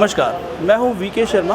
नमस्कार, मैं हूं वीके शर्मा।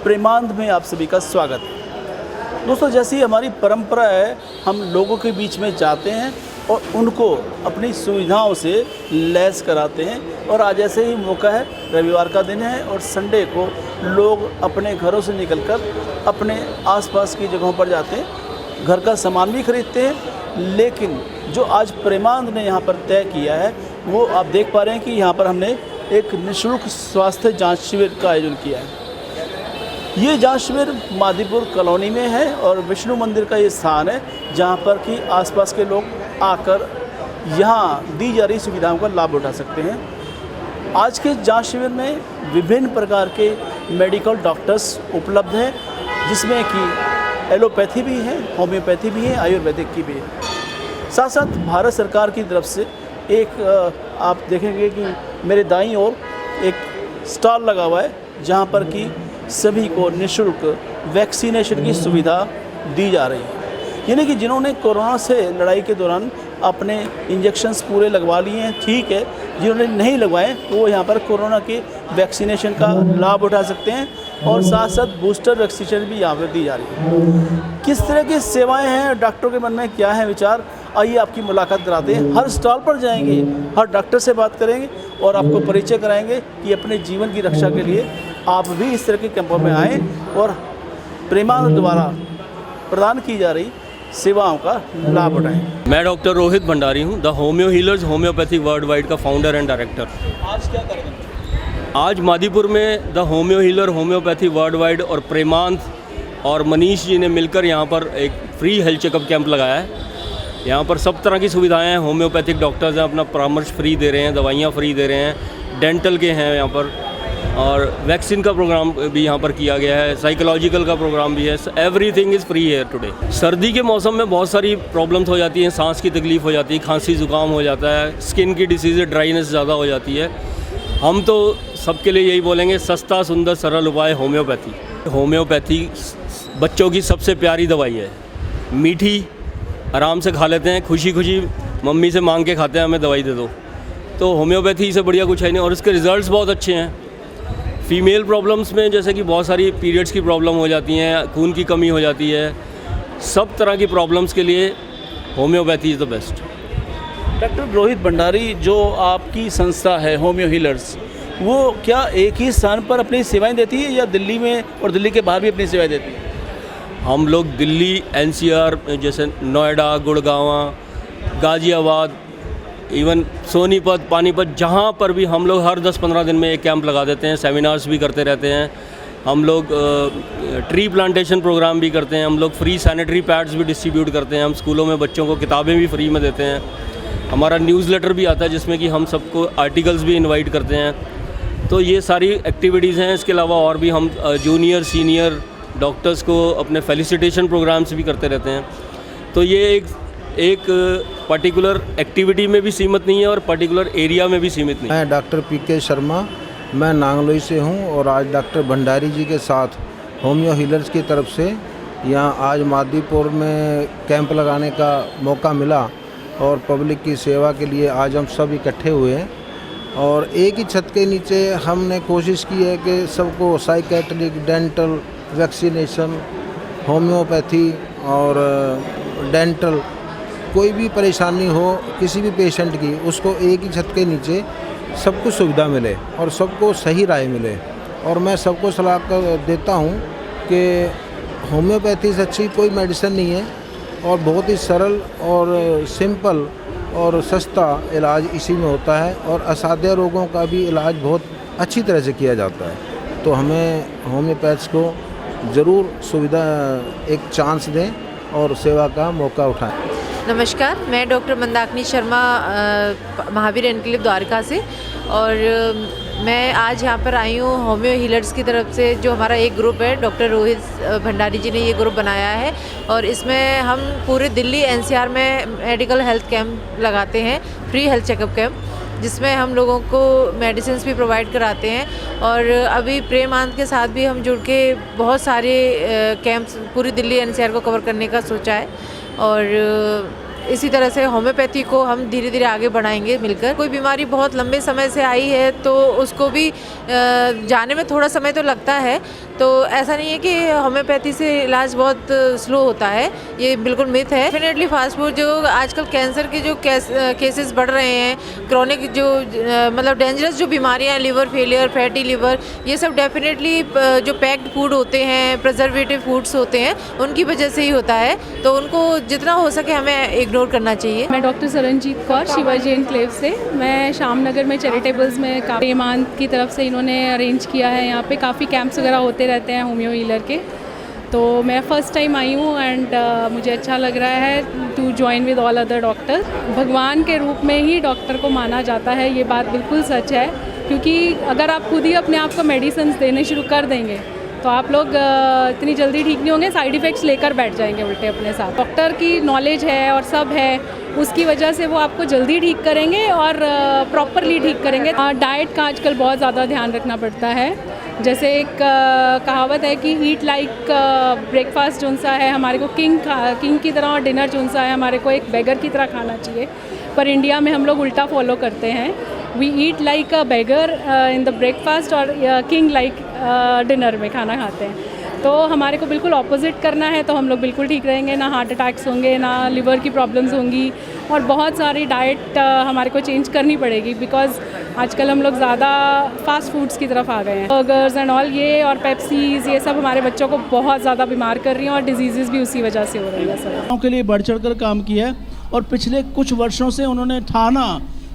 प्रेमांत में आप सभी का स्वागत है। दोस्तों, जैसी हमारी परंपरा है, हम लोगों के बीच में जाते हैं और उनको अपनी सुविधाओं से लैस कराते हैं। और आज ऐसे ही मौका है, रविवार का दिन है और संडे को लोग अपने घरों से निकलकर अपने आसपास की जगहों पर जाते हैं, घर का सामान भी खरीदते हैं। लेकिन जो आज प्रेमांत ने यहाँ पर तय किया है, वो आप देख पा रहे हैं कि यहाँ पर हमने एक निःशुल्क स्वास्थ्य जांच शिविर का आयोजन किया है। ये जांच शिविर मादीपुर कॉलोनी में है और विष्णु मंदिर का ये स्थान है जहाँ पर कि आसपास के लोग आकर यहाँ दी जा रही सुविधाओं का लाभ उठा सकते हैं। आज के जांच शिविर में विभिन्न प्रकार के मेडिकल डॉक्टर्स उपलब्ध हैं, जिसमें कि एलोपैथी भी है, होम्योपैथी भी है, आयुर्वेदिक की भी है। साथ साथ भारत सरकार की तरफ से एक आप देखेंगे कि मेरे दाईं ओर एक स्टॉल लगा हुआ है, जहां पर कि सभी को निःशुल्क वैक्सीनेशन की सुविधा दी जा रही है। यानी कि जिन्होंने कोरोना से लड़ाई के दौरान अपने इंजेक्शन्स पूरे लगवा लिए हैं, ठीक है, जिन्होंने नहीं लगवाए तो वो यहाँ पर कोरोना के वैक्सीनेशन का लाभ उठा सकते हैं। और साथ साथ बूस्टर वैक्सीनेशन भी यहाँ पर दी जा रही है। किस तरह की सेवाएं हैं, डॉक्टरों के मन में क्या है विचार, आइए आपकी मुलाकात कराते हैं। हर स्टॉल पर जाएंगे, हर डॉक्टर से बात करेंगे और आपको परिचय कराएंगे कि अपने जीवन की रक्षा के लिए आप भी इस तरह के कैंपों में आएँ और प्रेमांत द्वारा प्रदान की जा रही सेवाओं का लाभ उठाएं। मैं डॉक्टर रोहित भंडारी हूँ, the homeo healers homeopathic world wide का फाउंडर एंड डायरेक्टर। आज क्या कार्यक्रम? आज मादीपुर में the homeo healer homeopathy world wide और प्रेमांत और मनीष जी ने मिलकर यहाँ पर एक फ्री हेल्थ चेकअप कैंप लगाया है। यहाँ पर सब तरह की सुविधाएं हैं। होम्योपैथिक डॉक्टर्स हैं, अपना परामर्श फ्री दे रहे हैं, दवाइयाँ फ्री दे रहे हैं, डेंटल के हैं यहाँ पर, और वैक्सीन का प्रोग्राम भी यहाँ पर किया गया है, साइकोलॉजिकल का प्रोग्राम भी है। Everything is free here today. सर्दी के मौसम में बहुत सारी प्रॉब्लम्स हो जाती हैं, सांस की तकलीफ़ हो जाती है, खांसी ज़ुकाम हो जाता है, स्किन की डिसीज़ ड्राइनेस ज़्यादा हो जाती है। हम तो सबके लिए यही बोलेंगे, सस्ता सुंदर सरल उपाय होम्योपैथी। होम्योपैथी बच्चों की सबसे प्यारी दवाई है, मीठी, आराम से खा लेते हैं, खुशी खुशी मम्मी से मांग के खाते हैं, हमें दवाई दे दो। तो होम्योपैथी से बढ़िया कुछ है नहीं और इसके रिज़ल्ट्स बहुत अच्छे हैं। फीमेल प्रॉब्लम्स में जैसे कि बहुत सारी पीरियड्स की प्रॉब्लम हो जाती हैं, खून की कमी हो जाती है, सब तरह की प्रॉब्लम्स के लिए homeopathy is the best. Doctor Rohit Bhandari, जो आपकी संस्था है होम्यो हीलर्स, वो क्या एक ही स्थान पर अपनी सेवाएं देती है या दिल्ली में और दिल्ली के बाहर भी अपनी सेवाएं देती है? हम लोग दिल्ली, एनसीआर, जैसे नोएडा, गुड़गांव, गाज़ियाबाद, इवन सोनीपत, पानीपत, जहाँ पर भी हम लोग हर 10-15 दिन में एक कैंप लगा देते हैं। सेमिनार्स भी करते रहते हैं हम लोग, ट्री प्लांटेशन प्रोग्राम भी करते हैं हम लोग, फ्री सैनिटरी पैड्स भी डिस्ट्रीब्यूट करते हैं हम, स्कूलों में बच्चों को किताबें भी फ्री में देते हैं। हमारा न्यूज़लेटर भी आता है जिसमें कि हम सबको आर्टिकल्स भी इनवाइट करते हैं। तो ये सारी एक्टिविटीज़ हैं। इसके अलावा और भी हम जूनियर सीनियर डॉक्टर्स को अपने फेलिसिटेशन प्रोग्राम्स भी करते रहते हैं। तो ये एक पर्टिकुलर एक्टिविटी में भी सीमित नहीं है और पर्टिकुलर एरिया में भी सीमित नहीं है। मैं डॉक्टर पीके शर्मा, मैं नांगलोई से हूँ और आज डॉक्टर भंडारी जी के साथ होम्यो हीलर्स की तरफ से यहाँ आज मादीपुर में कैंप लगाने का मौका मिला और पब्लिक की सेवा के लिए आज हम सब इकट्ठे हुए हैं। और एक ही छत के नीचे हमने कोशिश की है कि सबको साइकेट्रिक, डेंटल, वैक्सीनेशन, होम्योपैथी और डेंटल, कोई भी परेशानी हो किसी भी पेशेंट की, उसको एक ही छत के नीचे सब कुछ सुविधा मिले और सबको सही राय मिले। और मैं सबको सलाह कर देता हूँ कि होम्योपैथी से अच्छी कोई मेडिसिन नहीं है और बहुत ही सरल और सिंपल और सस्ता इलाज इसी में होता है और असाध्य रोगों का भी इलाज बहुत अच्छी तरह से किया जाता है। तो हमें होम्योपैथ्स को ज़रूर सुविधा, एक चांस दें और सेवा का मौका उठाएं। नमस्कार, मैं डॉक्टर मंदाकिनी शर्मा, महावीर एनक्लेव द्वारका से, और मैं आज यहाँ पर आई हूँ होम्यो हीलर्स की तरफ से। जो हमारा एक ग्रुप है, डॉक्टर रोहित भंडारी जी ने ये ग्रुप बनाया है और इसमें हम पूरे दिल्ली एनसीआर में मेडिकल हेल्थ कैंप लगाते हैं, फ्री हेल्थ चेकअप कैंप, जिसमें हम लोगों को मेडिसिन भी प्रोवाइड कराते हैं। और अभी प्रेमांत के साथ भी हम जुड़ के बहुत सारे कैंप्स पूरी दिल्ली एनसीआर को कवर करने का सोचा है। और इसी तरह से होम्योपैथी को हम धीरे धीरे आगे बढ़ाएंगे मिलकर। कोई बीमारी बहुत लंबे समय से आई है तो उसको भी जाने में थोड़ा समय तो लगता है, तो ऐसा नहीं है कि होम्योपैथी से इलाज बहुत स्लो होता है, ये बिल्कुल मिथ है। डेफिनेटली फास्ट फूड जो आजकल कैंसर के जो केसेस बढ़ रहे हैं, क्रोनिक जो मतलब डेंजरस जो बीमारियां हैं, लिवर फेलियर, फैटी लिवर, ये सब डेफिनेटली जो पैक्ड फूड होते हैं, प्रिजर्वेटिव फूड्स होते हैं, उनकी वजह से ही होता है, तो उनको जितना हो सके हमें इग्नोर करना चाहिए। मैं डॉक्टर सरनजीत कौर शिवाजी एनक्लेव से, मैं शामनगर में चैरिटेबल्स में प्रेमांत की तरफ से इन्होंने अरेंज किया है, यहाँ पे काफ़ी कैंप्स वगैरह होते रहते हैं होम्यो हीलर के, तो मैं फ़र्स्ट टाइम आई हूँ एंड मुझे अच्छा लग रहा है to join with all other doctor. भगवान के रूप में ही डॉक्टर को माना जाता है, ये बात बिल्कुल सच है, क्योंकि अगर आप खुद ही अपने आप को मेडिसिन देने शुरू कर देंगे तो आप लोग इतनी जल्दी ठीक नहीं होंगे, साइड इफ़ेक्ट्स लेकर बैठ जाएंगे उल्टे अपने साथ। डॉक्टर की नॉलेज है और सब है, उसकी वजह से वो आपको जल्दी ठीक करेंगे और प्रॉपरली ठीक करेंगे। डाइट का आजकल बहुत ज़्यादा ध्यान रखना पड़ता है, जैसे एक कहावत है कि ईट लाइक ब्रेकफास्ट जोन सा है हमारे को किंग की तरह, और डिनर जोन सा है हमारे को एक बेगर की तरह खाना चाहिए, पर इंडिया में हम लोग उल्टा फॉलो करते हैं। We eat like a beggar in the breakfast और किंग लाइक डिनर में खाना खाते हैं, तो हमारे को बिल्कुल ऑपोजिट करना है, तो हम लोग बिल्कुल ठीक रहेंगे, ना हार्ट अटैक्स होंगे, ना लिवर की प्रॉब्लम्स होंगी, और बहुत सारी डाइट हमारे को चेंज करनी पड़ेगी, बिकॉज आजकल हम लोग ज़्यादा फास्ट फूड्स की तरफ आ गए हैं। बर्गर्स एंड ऑल ये और पेप्सीज, ये सब हमारे बच्चों को बहुत ज़्यादा बीमार कर रही हैं, और डिजीज़ भी उसी वजह से हो रही है। सर के लिए बढ़ चढ़ कर काम किया है, और पिछले कुछ वर्षों से उन्होंने ठाना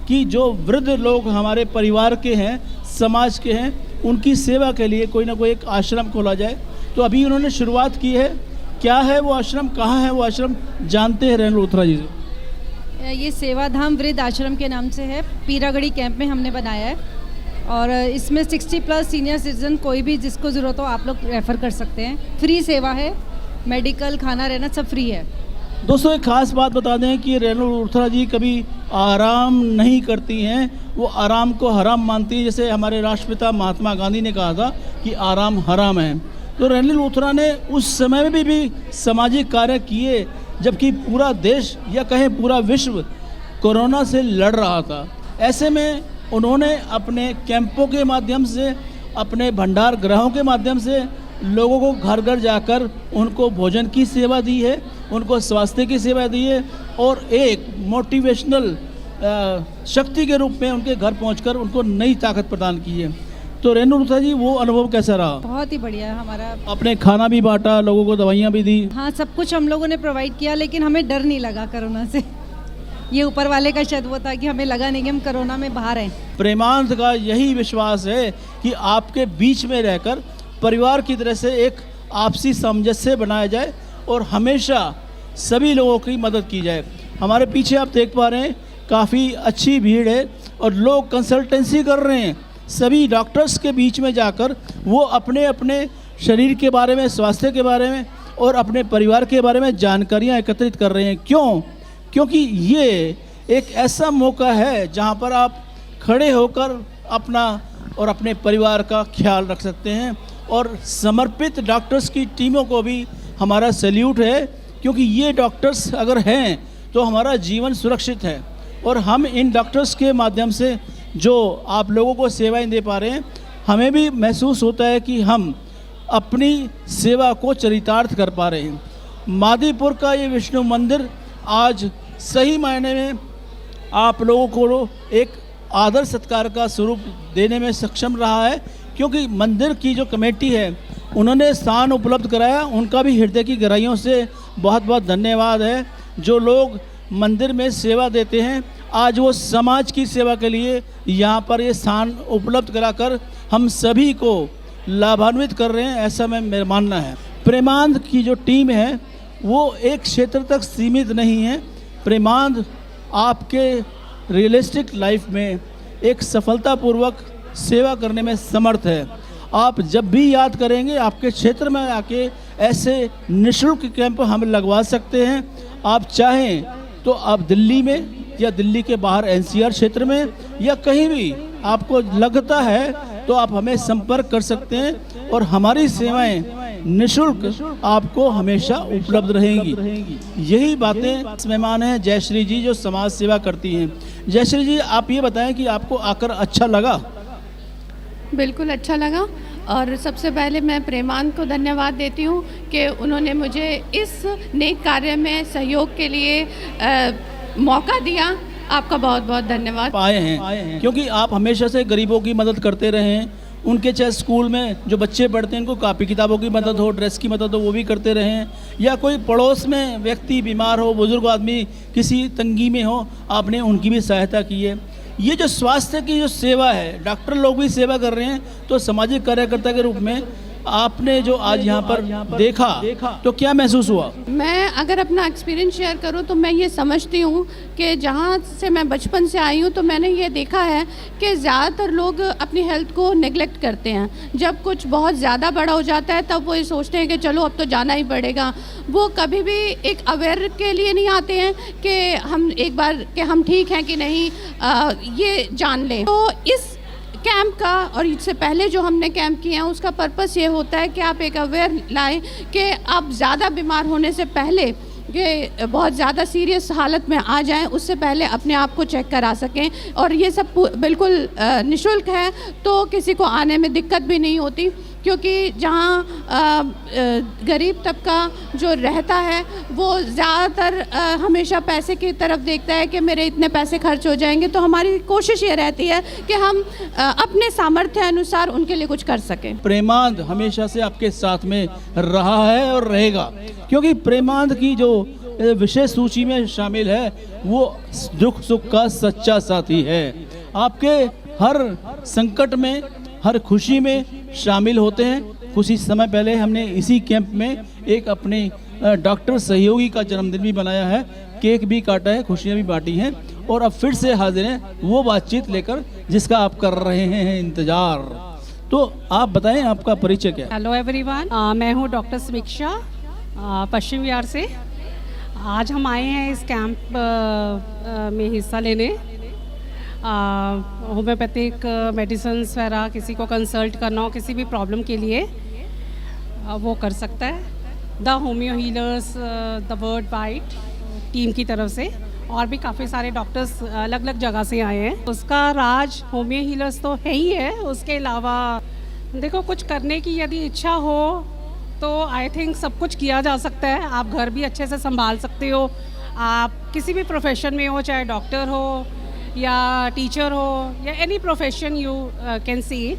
कि जो वृद्ध लोग हमारे परिवार के हैं, समाज के हैं, उनकी सेवा के लिए कोई ना कोई एक आश्रम खोला जाए। तो अभी उन्होंने शुरुआत की है। क्या है वो आश्रम, कहाँ है वो आश्रम, जानते हैं रेणु लूथरा जी से। ये सेवाधाम वृद्ध आश्रम के नाम से है, पीरागढ़ी कैंप में हमने बनाया है, और इसमें 60+ सीनियर सिटीजन कोई भी जिसको ज़रूरत हो आप लोग रेफ़र कर सकते हैं। फ्री सेवा है, मेडिकल, खाना रहना सब फ्री है। दोस्तों एक ख़ास बात बता दें कि रेणु लूथरा जी कभी आराम नहीं करती हैं, वो आराम को हराम मानती है, जैसे हमारे राष्ट्रपिता महात्मा गांधी ने कहा था कि आराम हराम है। तो रेणु लूथरा ने उस समय में भी सामाजिक कार्य किए जबकि पूरा देश या कहें पूरा विश्व कोरोना से लड़ रहा था। ऐसे में उन्होंने अपने कैंपों के माध्यम से, अपने भंडार गृहों के माध्यम से लोगों को घर घर जाकर उनको भोजन की सेवा दी है, उनको स्वास्थ्य की सेवा दी है, और एक मोटिवेशनल शक्ति के रूप में उनके घर पहुंचकर उनको नई ताकत प्रदान की है। तो रेणु लूथरा जी वो अनुभव कैसा रहा? बहुत ही बढ़िया। हमारा आपने खाना भी बांटा, लोगों को दवाइयाँ भी दी। हाँ, सब कुछ हम लोगों ने प्रोवाइड किया, लेकिन हमें डर नहीं लगा कोरोना से। ये ऊपर वाले का शायद वो था कि हमें लगा नहीं कि हम कोरोना में बाहर हैं। प्रेमांत का यही विश्वास है कि आपके बीच में रहकर परिवार की तरह से एक आपसी सामंजस्य बनाया जाए और हमेशा सभी लोगों की मदद की जाए। हमारे पीछे आप देख पा रहे हैं काफ़ी अच्छी भीड़ है और लोग कंसल्टेंसी कर रहे हैं। सभी डॉक्टर्स के बीच में जाकर वो अपने अपने शरीर के बारे में, स्वास्थ्य के बारे में और अपने परिवार के बारे में जानकारियाँ एकत्रित कर रहे हैं। क्यों? क्योंकि ये एक ऐसा मौका है जहाँ पर आप खड़े होकर अपना और अपने परिवार का ख्याल रख सकते हैं। और समर्पित डॉक्टर्स की टीमों को भी हमारा सैल्यूट है, क्योंकि ये डॉक्टर्स अगर हैं तो हमारा जीवन सुरक्षित है। और हम इन डॉक्टर्स के माध्यम से जो आप लोगों को सेवाएं दे पा रहे हैं, हमें भी महसूस होता है कि हम अपनी सेवा को चरितार्थ कर पा रहे हैं। मादीपुर का ये विष्णु मंदिर आज सही मायने में आप लोगों को एक आदर सत्कार का स्वरूप देने में सक्षम रहा है, क्योंकि मंदिर की जो कमेटी है उन्होंने स्थान उपलब्ध कराया। उनका भी हृदय की गहराइयों से बहुत बहुत धन्यवाद है। जो लोग मंदिर में सेवा देते हैं, आज वो समाज की सेवा के लिए यहाँ पर ये स्थान उपलब्ध कराकर हम सभी को लाभान्वित कर रहे हैं, ऐसा मेरा मानना है। प्रेमांत की जो टीम है वो एक क्षेत्र तक सीमित नहीं है। प्रेमांत आपके रियलिस्टिक लाइफ में एक सफलतापूर्वक सेवा करने में समर्थ है। आप जब भी याद करेंगे आपके क्षेत्र में आके ऐसे निःशुल्क कैंप हम लगवा सकते हैं। आप चाहें तो आप दिल्ली में या दिल्ली के बाहर एनसीआर क्षेत्र में या कहीं भी आपको लगता है तो आप हमें संपर्क कर सकते हैं और हमारी सेवाएं निःशुल्क आपको हमेशा उपलब्ध रहेंगी। यही बातें मेहमान हैं जयश्री जी जो समाज सेवा करती हैं। जयश्री जी, आप ये बताएं कि आपको आकर अच्छा लगा? बिल्कुल अच्छा लगा, और सबसे पहले मैं प्रेमांत को धन्यवाद देती हूँ कि उन्होंने मुझे इस नेक कार्य में सहयोग के लिए मौका दिया। आपका बहुत बहुत धन्यवाद। आए हैं क्योंकि आप हमेशा से गरीबों की मदद करते रहे हैं। उनके चाहे स्कूल में जो बच्चे पढ़ते हैं उनको कापी किताबों की मदद हो, ड्रेस की मदद हो, वो भी करते रहे हैं, या कोई पड़ोस में व्यक्ति बीमार हो, बुजुर्ग आदमी किसी तंगी में हो, आपने उनकी भी सहायता की है। ये जो स्वास्थ्य की जो सेवा है, डॉक्टर लोग भी सेवा कर रहे हैं, तो सामाजिक कार्यकर्ता के रूप में आपने जो आज यहाँ पर देखा तो क्या महसूस हुआ? मैं अगर अपना एक्सपीरियंस शेयर करूं तो मैं ये समझती हूं कि जहाँ से मैं बचपन से आई हूं तो मैंने ये देखा है कि ज़्यादातर लोग अपनी हेल्थ को नेग्लेक्ट करते हैं। जब कुछ बहुत ज़्यादा बड़ा हो जाता है तब वो ये सोचते हैं कि चलो अब तो जाना ही पड़ेगा। वो कभी भी एक अवेयर के लिए नहीं आते हैं कि हम एक बार कि हम ठीक हैं कि नहीं, ये जान लें। तो इस कैंप का और इससे पहले जो हमने कैंप किए हैं उसका पर्पस ये होता है कि आप एक अवेयर लाएं कि आप ज़्यादा बीमार होने से पहले कि बहुत ज़्यादा सीरियस हालत में आ जाएं, उससे पहले अपने आप को चेक करा सकें। और ये सब बिल्कुल निःशुल्क है, तो किसी को आने में दिक्कत भी नहीं होती, क्योंकि जहाँ गरीब तबका जो रहता है वो ज़्यादातर हमेशा पैसे की तरफ देखता है कि मेरे इतने पैसे खर्च हो जाएंगे। तो हमारी कोशिश ये रहती है कि हम अपने सामर्थ्य अनुसार उनके लिए कुछ कर सकें। प्रेमांत हमेशा से आपके साथ में रहा है और रहेगा, क्योंकि प्रेमांत की जो विशेष सूची में शामिल है वो दुख सुख का सच्चा साथी है। आपके हर संकट में, हर खुशी में शामिल होते हैं। कुछ ही समय पहले हमने इसी कैंप में एक अपने डॉक्टर सहयोगी का जन्मदिन भी मनाया है, केक भी काटा है, खुशियाँ भी बांटी हैं, और अब फिर से हाजिर हैं वो बातचीत लेकर जिसका आप कर रहे हैं इंतज़ार। तो आप बताएं आपका परिचय क्या है? हेलो एवरीवन, मैं हूँ डॉक्टर समीक्षा पश्चिम विहार से। आज हम आए हैं इस कैंप में हिस्सा लेने। होम्योपैथिक मेडिसिन वगैरह किसी को कंसल्ट करना हो किसी भी प्रॉब्लम के लिए वो कर सकता है। The homeo healers the world wide team की तरफ से, और भी काफ़ी सारे डॉक्टर्स अलग अलग जगह से आए हैं। उसका राज होम्यो हीलर्स तो है ही है, उसके अलावा देखो कुछ करने की यदि इच्छा हो तो आई थिंक सब कुछ किया जा सकता है। आप घर भी अच्छे से संभाल सकते हो, आप किसी भी प्रोफेशन में हो, चाहे डॉक्टर हो या टीचर हो या any profession you can see.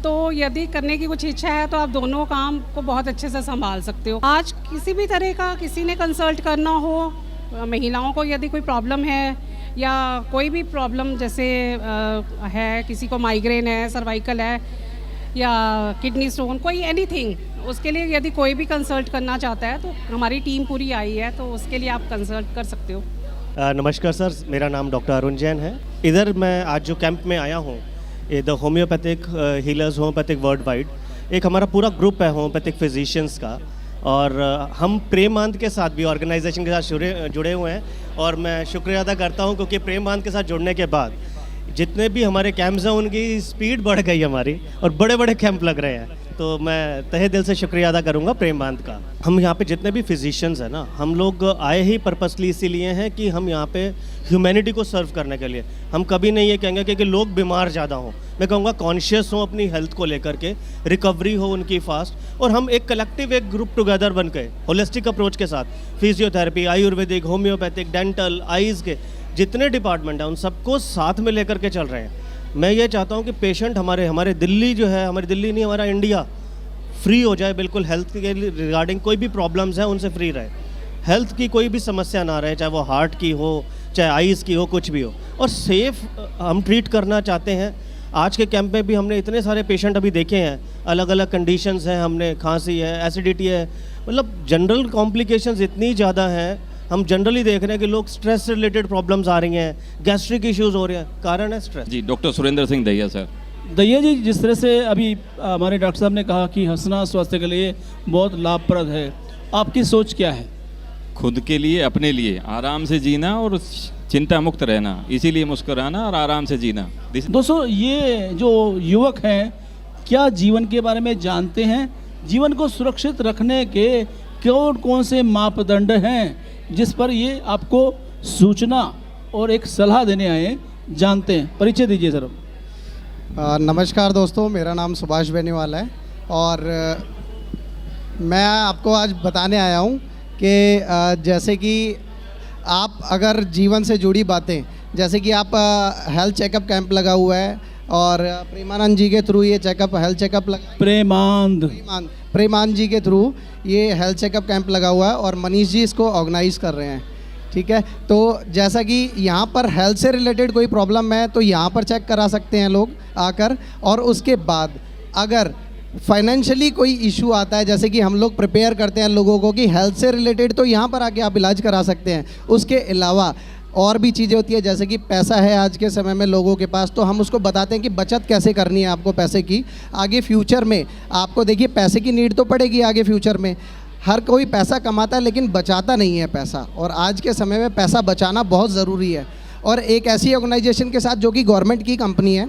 तो यदि करने की कुछ इच्छा है तो आप दोनों काम को बहुत अच्छे से संभाल सकते हो। आज किसी भी तरह का किसी ने कंसल्ट करना हो, महिलाओं को यदि कोई प्रॉब्लम है या कोई भी प्रॉब्लम जैसे है, किसी को माइग्रेन है, सर्वाइकल है या किडनी स्टोन, कोई एनीथिंग, उसके लिए यदि कोई भी कंसल्ट करना चाहता है तो हमारी टीम पूरी आई है, तो उसके लिए आप कंसल्ट कर सकते हो। नमस्कार सर, मेरा नाम डॉक्टर अरुण जैन है। इधर मैं आज जो कैंप में आया हूँ, ये the homeopathic healers homeopathic world wide, एक हमारा पूरा ग्रुप है होम्योपैथिक फिजिशियंस का, और हम प्रेमांत के साथ भी ऑर्गेनाइजेशन के साथ जुड़े हुए हैं। और मैं शुक्रिया अदा करता हूँ क्योंकि प्रेमांत के साथ जुड़ने के बाद जितने भी हमारे कैंप्स हैं उनकी स्पीड बढ़ गई हमारी, और बड़े बड़े कैंप लग रहे हैं। तो मैं तहे दिल से शुक्रिया अदा करूंगा प्रेमांत का। हम यहाँ पे जितने भी फिजिशियंस हैं ना, हम लोग आए ही पर्पसली इसीलिए हैं कि हम यहाँ पे ह्यूमैनिटी को सर्व करने के लिए। हम कभी नहीं ये कहेंगे कि लोग बीमार ज़्यादा हों, मैं कहूँगा कॉन्शियस हों अपनी हेल्थ को लेकर के, रिकवरी हो उनकी फास्ट, और हम एक कलेक्टिव एक ग्रुप टुगेदर बन के होलिस्टिक अप्रोच के साथ physiotherapy, Ayurvedic, homeopathic, dental, eyes के जितने डिपार्टमेंट हैं उन सबको साथ में लेकर के चल रहे हैं। मैं ये चाहता हूँ कि पेशेंट हमारे दिल्ली जो है, हमारी दिल्ली नहीं हमारा इंडिया फ्री हो जाए, बिल्कुल हेल्थ के रिगार्डिंग कोई भी प्रॉब्लम्स हैं उनसे फ्री रहे, हेल्थ की कोई भी समस्या ना रहे, चाहे वो हार्ट की हो, चाहे आइज़ की हो, कुछ भी हो, और सेफ हम ट्रीट करना चाहते हैं। आज के कैंप में भी हमने इतने सारे पेशेंट अभी देखे हैं, अलग अलग कंडीशंस हैं, हमने खांसी है, एसिडिटी है, मतलब जनरल कॉम्प्लिकेशंस इतनी ज़्यादा हैं। हम जनरली देख रहे हैं कि लोग स्ट्रेस से रिलेटेड प्रॉब्लम्स आ रही हैं, गैस्ट्रिक इश्यूज हो रहे हैं, कारण है स्ट्रेस। जी, डॉक्टर सुरेंद्र सिंह दहिया सर। दहिया जी, जिस तरह से अभी हमारे डॉक्टर साहब ने कहा कि हंसना स्वास्थ्य के लिए बहुत लाभप्रद है, आपकी सोच क्या है? खुद के लिए, अपने लिए आराम से जीना और चिंता मुक्त रहना, इसीलिए मुस्कुराना और आराम से जीना। दोस्तों, ये जो युवक हैं क्या जीवन के बारे में जानते हैं जीवन को सुरक्षित रखने के कौन कौन से मापदंड हैं जिस पर ये आपको सूचना और एक सलाह देने आए हैं, जानते हैं। परिचय दीजिए सर। नमस्कार दोस्तों, मेरा नाम सुभाष बेनीवाल है और मैं आपको आज बताने आया हूँ कि जैसे कि आप अगर जीवन से जुड़ी बातें, जैसे कि आप हेल्थ चेकअप कैंप लगा हुआ है और प्रेमानंद जी के थ्रू ये चेकअप हेल्थ चेकअप प्रेमानंद जी के थ्रू ये हेल्थ चेकअप कैंप लगा हुआ है और मनीष जी इसको ऑर्गेनाइज़ कर रहे हैं। ठीक है, तो जैसा कि यहाँ पर हेल्थ से रिलेटेड कोई प्रॉब्लम है तो यहाँ पर चेक करा सकते हैं लोग आकर, और उसके बाद अगर फाइनेंशियली कोई इशू आता है, जैसे कि हम लोग प्रिपेयर करते हैं लोगों को कि हेल्थ से रिलेटेड, तो यहाँ पर आके आप इलाज करा सकते हैं। उसके अलावा और भी चीज़ें होती है, जैसे कि पैसा है आज के समय में लोगों के पास, तो हम उसको बताते हैं कि बचत कैसे करनी है आपको पैसे की। आगे फ्यूचर में आपको देखिए पैसे की नीड तो पड़ेगी आगे फ्यूचर में। हर कोई पैसा कमाता है लेकिन बचाता नहीं है पैसा, और आज के समय में पैसा बचाना बहुत ज़रूरी है। और एक ऐसी ऑर्गेनाइजेशन के साथ जो कि गवर्नमेंट की कंपनी है,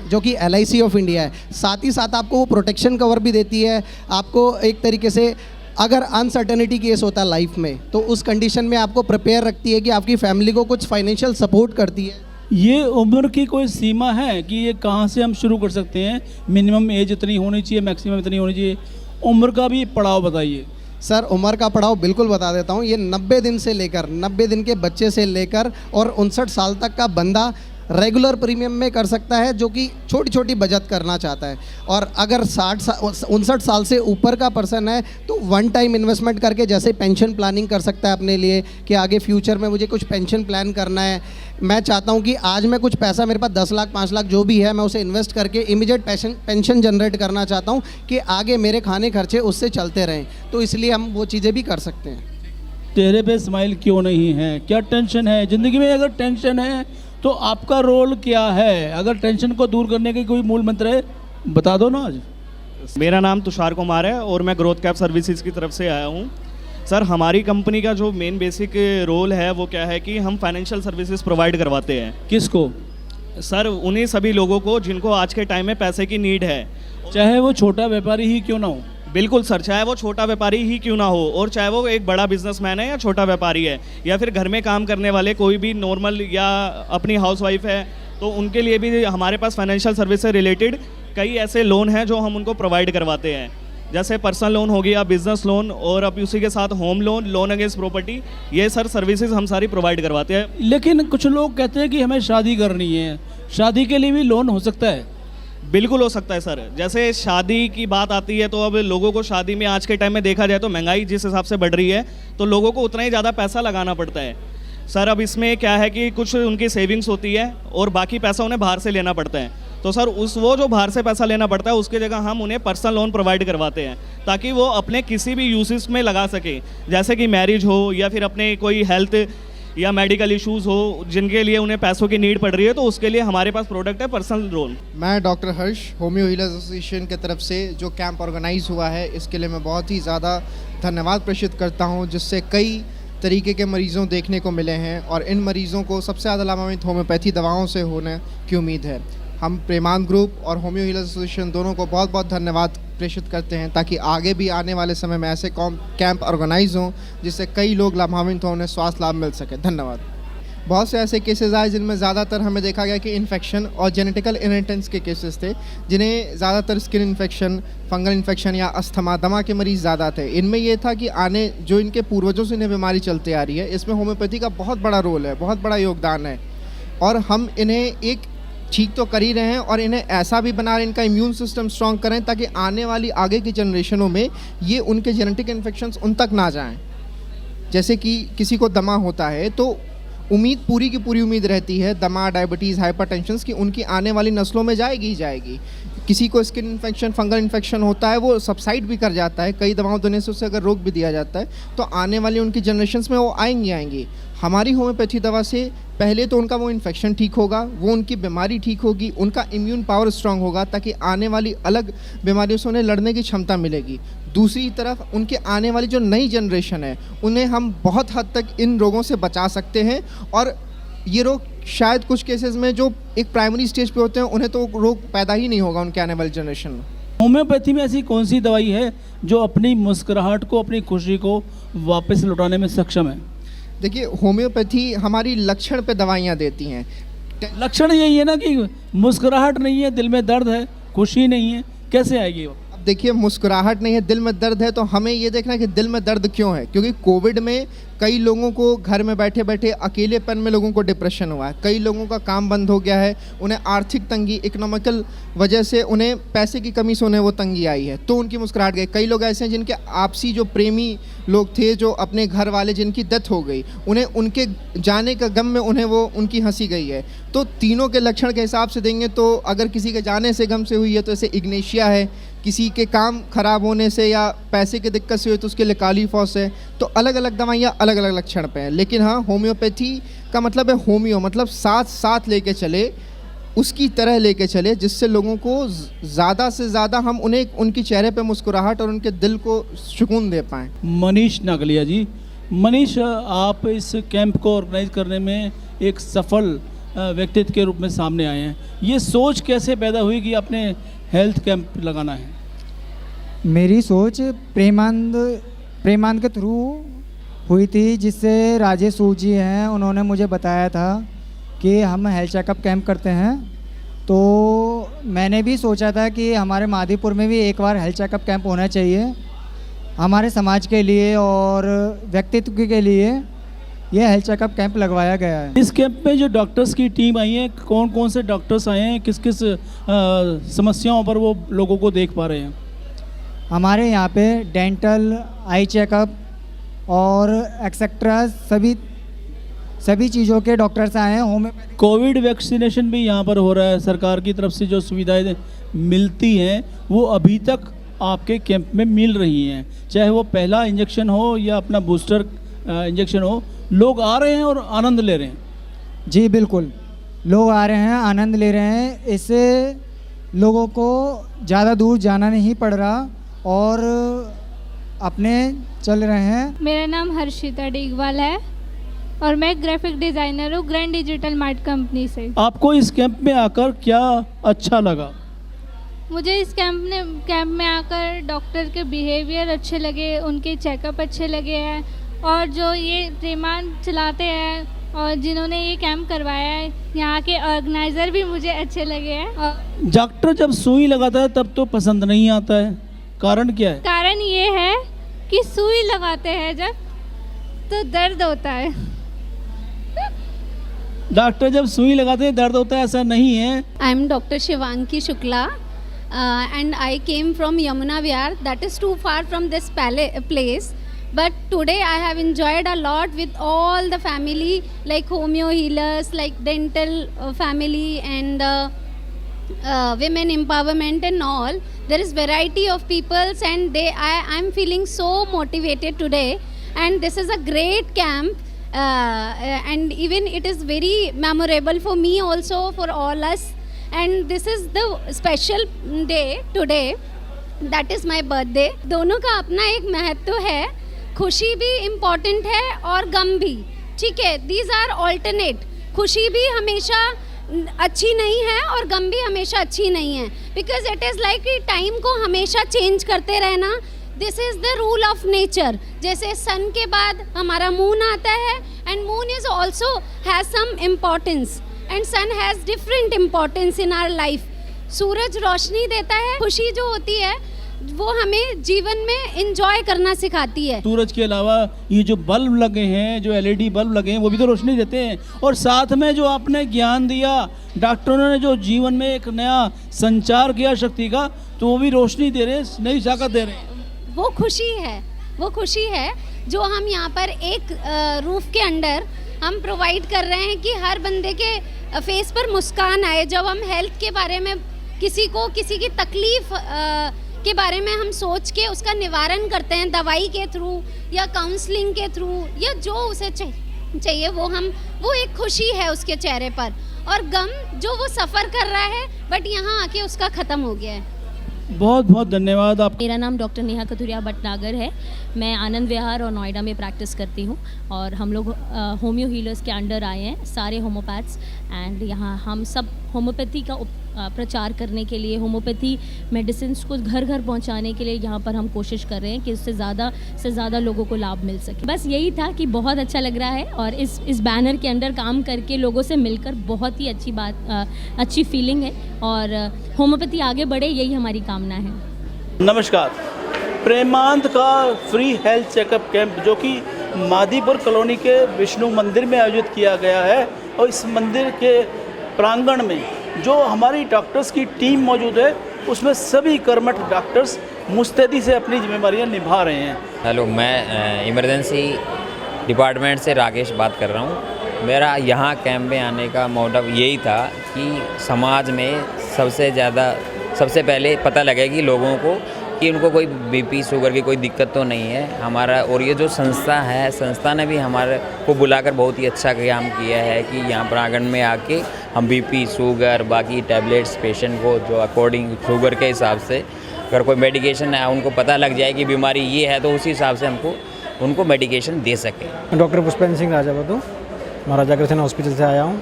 जो कि LIC ऑफ इंडिया है, साथ ही साथ आपको वो प्रोटेक्शन कवर भी देती है। आपको एक तरीके से अगर अनसर्टेनिटी केस होता है लाइफ में, तो उस कंडीशन में आपको प्रिपेयर रखती है कि आपकी फैमिली को कुछ फाइनेंशियल सपोर्ट करती है। ये उम्र की कोई सीमा है कि ये कहाँ से हम शुरू कर सकते हैं? मिनिमम एज इतनी होनी चाहिए, मैक्सिमम इतनी होनी चाहिए? उम्र का भी पड़ाव बताइए सर। उम्र का पड़ाव बिल्कुल बता देता हूँ। ये 90 दिन से लेकर 90 दिन के बच्चे से लेकर और 59 साल तक का बंदा रेगुलर प्रीमियम में कर सकता है, जो कि छोटी छोटी बचत करना चाहता है। और अगर 59 साल से ऊपर का पर्सन है तो वन टाइम इन्वेस्टमेंट करके, जैसे पेंशन प्लानिंग कर सकता है अपने लिए कि आगे फ्यूचर में मुझे कुछ पेंशन प्लान करना है। मैं चाहता हूं कि आज मैं कुछ पैसा, मेरे पास 10 लाख 5 लाख जो भी है, मैं उसे इन्वेस्ट करके इमीडिएट पेंशन जनरेट करना चाहता हूं कि आगे मेरे खाने खर्चे उससे चलते रहें। तो इसलिए हम वो चीज़ें भी कर सकते हैं। चेहरे पे स्माइल क्यों नहीं है? क्या टेंशन है ज़िंदगी में? अगर टेंशन है तो आपका रोल क्या है? अगर टेंशन को दूर करने के कोई मूल मंत्र है, बता दो ना आज। मेरा नाम तुषार कुमार है और मैं ग्रोथ कैप सर्विसेज की तरफ से आया हूँ। सर, हमारी कंपनी का जो मेन बेसिक रोल है वो क्या है कि हम फाइनेंशियल सर्विसेज प्रोवाइड करवाते हैं। किसको? सर, उन्हीं सभी लोगों को जिनको आज के टाइम में पैसे की नीड है, चाहे वो छोटा व्यापारी ही क्यों ना हो। बिल्कुल सर, चाहे वो छोटा व्यापारी ही क्यों ना हो और चाहे वो एक बड़ा बिजनेसमैन है या छोटा व्यापारी है या फिर घर में काम करने वाले कोई भी नॉर्मल या अपनी हाउसवाइफ है, तो उनके लिए भी हमारे पास फाइनेंशियल सर्विस से रिलेटेड कई ऐसे लोन हैं जो हम उनको प्रोवाइड करवाते हैं। जैसे पर्सनल लोन हो गया, बिजनेस लोन, और अब उसी के साथ home loan, loan against property, ये सर सर्विसेज हम सारी प्रोवाइड करवाते हैं। लेकिन कुछ लोग कहते हैं कि हमें शादी करनी है, शादी के लिए भी लोन हो सकता है? बिल्कुल हो सकता है सर। जैसे शादी की बात आती है तो अब लोगों को शादी में आज के टाइम में देखा जाए तो महंगाई जिस हिसाब से बढ़ रही है तो लोगों को उतना ही ज़्यादा पैसा लगाना पड़ता है सर। अब इसमें क्या है कि कुछ उनकी सेविंग्स होती है और बाकी पैसा उन्हें बाहर से लेना पड़ता है। तो सर वो जो बाहर से पैसा लेना पड़ता है उसकी जगह हम उन्हें पर्सनल लोन प्रोवाइड करवाते हैं ताकि वो अपने किसी भी यूसेज में लगा सके, जैसे कि मैरिज हो या फिर अपने कोई हेल्थ या मेडिकल इश्यूज़ हो जिनके लिए उन्हें पैसों की नीड पड़ रही है, तो उसके लिए हमारे पास प्रोडक्ट है पर्सनल लोन। मैं डॉक्टर हर्ष, होम्यो हीलर्स एसोसिएशन की तरफ से जो कैंप ऑर्गेनाइज हुआ है इसके लिए मैं बहुत ही ज़्यादा धन्यवाद प्रेषित करता हूं, जिससे कई तरीके के मरीज़ों देखने को मिले हैं और इन मरीज़ों को सबसे ज़्यादा लाभान्वित होम्योपैथी दवाओं से होने की उम्मीद है। हम प्रेमानंद ग्रुप और होम्यो हीलर्स एसोसिएशन दोनों को बहुत बहुत धन्यवाद प्रेषित करते हैं ताकि आगे भी आने वाले समय में ऐसे कैंप ऑर्गेनाइज हों जिससे कई लोग लाभान्वित हों, उन्हें स्वास्थ्य लाभ मिल सके। धन्यवाद। बहुत से ऐसे केसेस आए जिनमें ज़्यादातर हमें देखा गया कि इन्फेक्शन और जेनेटिकल इनहेरिटेंस के केसेस थे, जिन्हें ज़्यादातर स्किन इन्फेक्शन, फंगल इन्फेक्शन या अस्थमा, दमा के मरीज़ ज़्यादा थे। इनमें यह था कि आने जो इनके पूर्वजों से इन्हें बीमारी चलती आ रही है, इसमें होम्योपैथी का बहुत बड़ा रोल है, बहुत बड़ा योगदान है और हम इन्हें एक ठीक तो कर ही रहे हैं और इन्हें ऐसा भी बना रहे हैं, इनका इम्यून सिस्टम स्ट्रॉन्ग करें ताकि आने वाली आगे की जनरेशनों में ये उनके जेनेटिक इन्फेक्शंस उन तक ना जाएं। जैसे कि किसी को दमा होता है तो उम्मीद पूरी की पूरी उम्मीद रहती है दमा, डायबिटीज़, हाइपरटेंशन की उनकी आने वाली नस्लों में जाएगी ही जाएगी। किसी को स्किन इन्फेक्शन, फंगल इन्फेक्शन होता है, वो सबसाइड भी कर जाता है, कई दवाओं देने से उसे अगर रोक भी दिया जाता है तो आने वाली उनकी जनरेशन्स में वो आएंगी। हमारी होम्योपैथी दवा से पहले तो उनका वो इन्फेक्शन ठीक होगा, वो उनकी बीमारी ठीक होगी, उनका इम्यून पावर स्ट्रांग होगा ताकि आने वाली अलग बीमारियों से उन्हें लड़ने की क्षमता मिलेगी। दूसरी तरफ उनके आने वाली जो नई जनरेशन है उन्हें हम बहुत हद तक इन रोगों से बचा सकते हैं और ये रोग शायद कुछ केसेस में जो एक प्राइमरी स्टेज पे होते हैं उन्हें तो रोग पैदा ही नहीं होगा उनके आने वाली जनरेशन में। होम्योपैथी में ऐसी कौन सी दवाई है जो अपनी मुस्कुराहट को, अपनी खुशी को वापस लौटाने में सक्षम है? देखिए, होम्योपैथी हमारी लक्षण पे दवाइयाँ देती हैं। लक्षण यही है ना कि मुस्कुराहट नहीं है, दिल में दर्द है, खुशी नहीं है, कैसे आएगी वो? अब देखिए, मुस्कुराहट नहीं है, दिल में दर्द है, तो हमें ये देखना है कि दिल में दर्द क्यों है। क्योंकि कोविड में कई लोगों को घर में बैठे बैठे अकेलेपन में लोगों को डिप्रेशन हुआ है, कई लोगों का काम बंद हो गया है, उन्हें आर्थिक तंगी, इकोनॉमिकल वजह से उन्हें पैसे की कमी से उन्हें वो तंगी आई है, तो उनकी मुस्कुराहट गई। कई लोग ऐसे हैं जिनके आपसी जो प्रेमी लोग थे, जो अपने घर वाले जिनकी डेथ हो गई, उन्हें उनके जाने का गम में उन्हें वो उनकी हंसी गई है। तो तीनों के लक्षण के हिसाब से देंगे तो अगर किसी के जाने से गम से हुई है तो ऐसे इग्नेशिया है, किसी के काम खराब होने से या पैसे की दिक्कत से हुई तो उसके लिए काली फॉस है। तो अलग अलग दवाइयाँ अलग अलग लक्षण पे हैं। लेकिन हाँ, होम्योपैथी का मतलब है होम्यो मतलब साथ साथ लेके चले, उसकी तरह लेके चले, जिससे लोगों को ज़्यादा से ज़्यादा हम उन्हें उनकी चेहरे पे मुस्कुराहट और उनके दिल को सुकून दे पाएँ। मनीष नागलिया जी, मनीष, आप इस कैंप को ऑर्गेनाइज करने में एक सफल व्यक्तित्व के रूप में सामने आए हैं। ये सोच कैसे पैदा हुई कि आपने हेल्थ कैंप लगाना है? मेरी सोच प्रेमानंद के थ्रू हुई थी, जिससे राजेश सूद जी हैं, उन्होंने मुझे बताया था कि हम हेल्थ चेकअप कैंप करते हैं। तो मैंने भी सोचा था कि हमारे मादीपुर में भी एक बार हेल्थ चेकअप कैंप होना चाहिए हमारे समाज के लिए और व्यक्तित्व के लिए। ये हेल्थ चेकअप कैंप लगवाया गया है। इस कैंप में जो डॉक्टर्स की टीम आई है, कौन कौन से डॉक्टर्स आए हैं, किस किस समस्याओं पर वो लोगों को देख पा रहे हैं? हमारे यहाँ पे डेंटल, आई चेकअप और एक्सेट्रा सभी चीज़ों के डॉक्टर्स आए हैं। होम्योपैथी कोविड वैक्सीनेशन भी यहाँ पर हो रहा है। सरकार की तरफ से जो सुविधाएं मिलती हैं वो अभी तक आपके कैंप में मिल रही हैं, चाहे वो पहला इंजेक्शन हो या अपना बूस्टर इंजेक्शन हो। लोग आ रहे हैं और आनंद ले रहे हैं। जी बिल्कुल, लोग आ रहे हैं, आनंद ले रहे हैं। इससे लोगों को ज़्यादा दूर जाना नहीं पड़ रहा और अपने चल रहे हैं। मेरा नाम हर्षिता डीगवाल है और मैं ग्राफिक डिज़ाइनर हूँ ग्रैंड डिजिटल मार्ट कंपनी से। आपको इस कैंप में आकर क्या अच्छा लगा? मुझे इस कैंप में आकर डॉक्टर के बिहेवियर अच्छे लगे, उनके चेकअप अच्छे लगे हैं और जो ये प्रेमान चलाते हैं और जिन्होंने ये कैंप करवाया है, यहाँ के ऑर्गेनाइज़र भी मुझे अच्छे लगे हैं। और डॉक्टर जब सुई लगाता है तब तो पसंद नहीं आता है, कारण क्या है? कारण ये है कि सुई लगाते हैं जब तो दर्द होता है। डॉक्टर जब सुई लगाते हैं दर्द होता है, ऐसा नहीं है। I am doctor Shivanki Shukla and I came from Yamuna Vihar, that is too far from this place, but today I have enjoyed a lot with all the family, like homeo healers, like dental family and women empowerment and all. There is variety of peoples and I am feeling so motivated today, and this is a great camp. And even it is very memorable for me also, for all us. And this is the special day today, that is my birthday. दोनों का अपना एक महत्व है, खुशी भी important है और गम भी, ठीक है। दीज आर ऑल्टरनेट, खुशी भी हमेशा अच्छी नहीं है और गम भी हमेशा अच्छी नहीं है, because it is like time को हमेशा चेंज करते रहना। This is the rule of nature. जैसे सन के बाद हमारा मून आता है and moon is also has some importance and sun has different importance in our life. सूरज रोशनी देता है, खुशी जो होती है वो हमें जीवन में एंजॉय करना सिखाती है। सूरज के अलावा ये जो बल्ब लगे हैं, जो LED बल्ब लगे हैं, वो भी तो रोशनी देते हैं। और साथ में जो आपने ज्ञान दिया, डॉक्टरों ने जो जीवन में एक नया संचार किया शक्ति का, तो वो भी रोशनी दे रहे हैं, नई ताकत दे रहे हैं। वो खुशी है, वो खुशी है जो हम यहाँ पर एक रूफ के अंडर हम प्रोवाइड कर रहे हैं कि हर बंदे के फेस पर मुस्कान आए। जब हम हेल्थ के बारे में किसी की तकलीफ़ के बारे में हम सोच के उसका निवारण करते हैं दवाई के थ्रू या काउंसलिंग के थ्रू या जो उसे चाहिए, वो एक खुशी है उसके चेहरे पर, और गम जो वो सफ़र कर रहा है बट यहाँ आके उसका ख़त्म हो गया है। बहुत बहुत धन्यवाद। आप मेरा नाम डॉक्टर नेहा कथुरिया भटनागर है। मैं आनंद विहार और नोएडा में प्रैक्टिस करती हूँ और हम लोग होम्यो हीलर्स के अंडर आए हैं, सारे होम्योपैथ्स, एंड यहाँ हम सब होम्योपैथी का प्रचार करने के लिए, होम्योपैथी मेडिसिन को घर घर पहुंचाने के लिए यहाँ पर हम कोशिश कर रहे हैं कि उससे ज़्यादा से ज़्यादा लोगों को लाभ मिल सके। बस यही था कि बहुत अच्छा लग रहा है और इस बैनर के अंडर काम करके लोगों से मिलकर बहुत ही अच्छी बात, अच्छी फीलिंग है और होम्योपैथी आगे बढ़े, यही हमारी कामना है। नमस्कार। प्रेमांत का फ्री हेल्थ चेकअप कैंप जो कि मादीपुर कॉलोनी के विष्णु मंदिर में आयोजित किया गया है और इस मंदिर के प्रांगण में जो हमारी डॉक्टर्स की टीम मौजूद है उसमें सभी कर्मठ डॉक्टर्स मुस्तैदी से अपनी जिम्मेदारियां निभा रहे हैं। हेलो, मैं इमरजेंसी डिपार्टमेंट से राकेश बात कर रहा हूँ। मेरा यहाँ कैंप में आने का मोटिव यही था कि समाज में सबसे पहले पता लगे कि लोगों को कि उनको कोई बीपी शुगर की कोई दिक्कत तो नहीं है हमारा। और ये जो संस्था है, संस्था ने भी हमारे को बुलाकर बहुत ही अच्छा काम किया है कि यहाँ प्रांगण में आके हम बीपी शुगर बाकी टैबलेट्स पेशेंट को जो अकॉर्डिंग शुगर के हिसाब से अगर कोई मेडिकेशन है उनको पता लग जाए कि बीमारी ये है तो उसी हिसाब से हमको उनको मेडिकेशन दे सकें। डॉक्टर पुष्पेंद्र सिंह राजावतु महाराजा अग्रसेन हॉस्पिटल से आया हूँ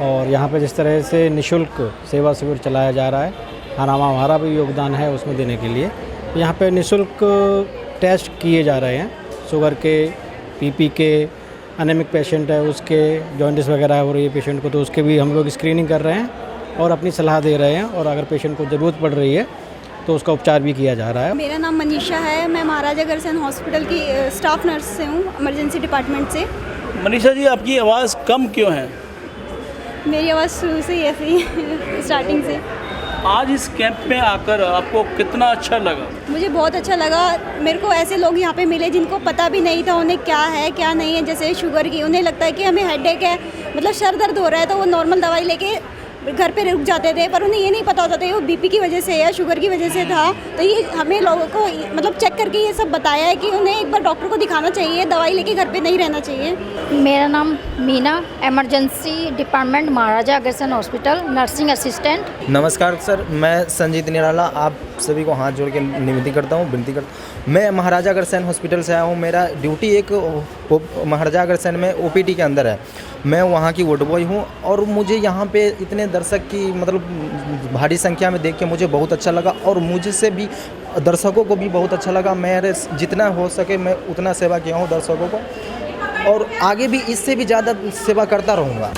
और यहाँ पे जिस तरह से निःशुल्क सेवा शिविर चलाया जा रहा है, हमारा भी योगदान है उसमें देने के लिए। यहाँ पे निःशुल्क टेस्ट किए जा रहे हैं, शुगर के, पीपी के, एनीमिक पेशेंट है उसके, जॉन्डिस वगैरह हो रही है पेशेंट को तो उसके भी हम लोग स्क्रीनिंग कर रहे हैं और अपनी सलाह दे रहे हैं और अगर पेशेंट को ज़रूरत पड़ रही है तो उसका उपचार भी किया जा रहा है। मेरा नाम मनीषा है, मैं महाराजा अग्रसेन हॉस्पिटल की स्टाफ नर्स से हूँ, इमरजेंसी डिपार्टमेंट से। मनीषा जी, आपकी आवाज़ कम क्यों है? मेरी आवाज़ शुरू से ही ऐसी स्टार्टिंग से। आज इस कैंप में आकर आपको कितना अच्छा लगा? मुझे बहुत अच्छा लगा। मेरे को ऐसे लोग यहाँ पे मिले जिनको पता भी नहीं था उन्हें क्या है क्या नहीं है। जैसे शुगर की, उन्हें लगता है कि हमें हेडेक है, मतलब सर दर्द हो रहा है तो वो नॉर्मल दवाई लेके घर पे रुक जाते थे, पर उन्हें ये नहीं पता होता था वो बीपी की वजह से या शुगर की वजह से था। तो ये हमें लोगों को मतलब चेक करके ये सब बताया है कि उन्हें एक बार डॉक्टर को दिखाना चाहिए, दवाई लेके घर पे नहीं रहना चाहिए। मेरा नाम Meena, emergency department Maharaja Agrasen hospital, nursing assistant. नमस्कार सर, मैं संजीत निराला आप सभी को हाथ जोड़ के विनती करता हूँ। मैं महाराजा अग्रसेन हॉस्पिटल से आया हूँ। मेरा ड्यूटी एक महाराजा अग्रसेन में ओपीडी के अंदर है। मैं वहाँ की वार्ड बॉय हूँ और मुझे यहाँ पे इतने दर्शक की मतलब भारी संख्या में देख के मुझे बहुत अच्छा लगा और मुझसे भी दर्शकों को भी बहुत अच्छा लगा। मेरे जितना हो सके मैं उतना सेवा किया हूँ दर्शकों को और आगे भी इससे भी ज़्यादा सेवा करता रहूँगा।